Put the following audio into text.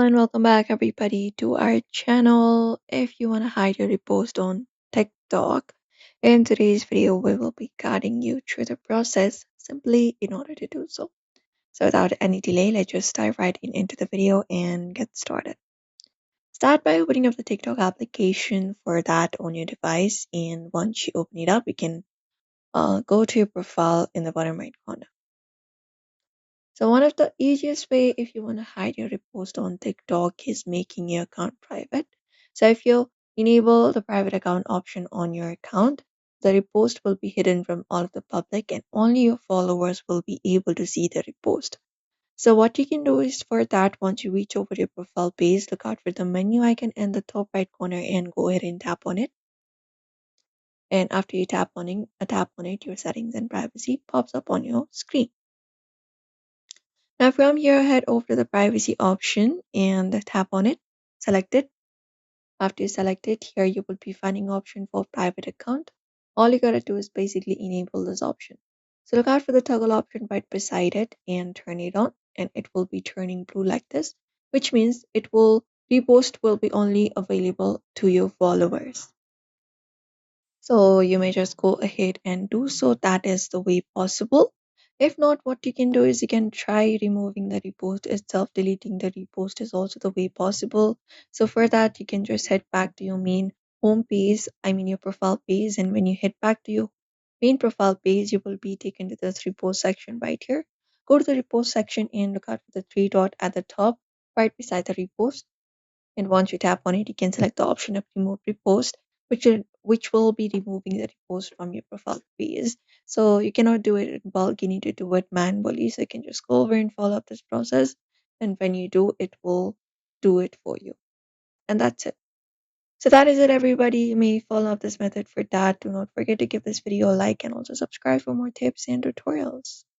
and welcome back everybody to our channel. If you want to hide your repost on TikTok, in today's video we will be guiding you through the process simply in order to do so. So without any delay, let's just dive right into the video and get started. Start by opening up the TikTok application for that on your device, and once you open it up, you can go to your profile in the bottom right corner. So one of the easiest way if you want to hide your repost on TikTok is making your account private. So if you enable the private account option on your account, the repost will be hidden from all of the public and only your followers will be able to see the repost. So what you can do is for that, once you reach over your profile page, look out for the menu icon in the top right corner and go ahead and tap on it. And after you tap on it, your settings and privacy pops up on your screen. Now from here, head over to the privacy option and tap on it, select it. After you select it, here you will be finding option for private account. All you gotta do is basically enable this option. So look out for the toggle option right beside it and turn it on, and it will be turning blue like this, which means repost will be only available to your followers. So you may just go ahead and do so. That is the way possible. If not, what you can do is you can try removing the repost itself. Deleting the repost is also the way possible. So for that, you can just head back to your main home page, your profile page. And when you head back to your main profile page, you will be taken to this repost section right here. Go to the repost section and look out for the three dot at the top right beside the repost. And once you tap on it, you can select the option of remove repost, which will be removing the repost from your profile page. So you cannot do it in bulk, you need to do it manually. So you can just go over and follow up this process. And when you do, it will do it for you. And that's it. So that is it, everybody. You may follow up this method for that. Do not forget to give this video a like and also subscribe for more tips and tutorials.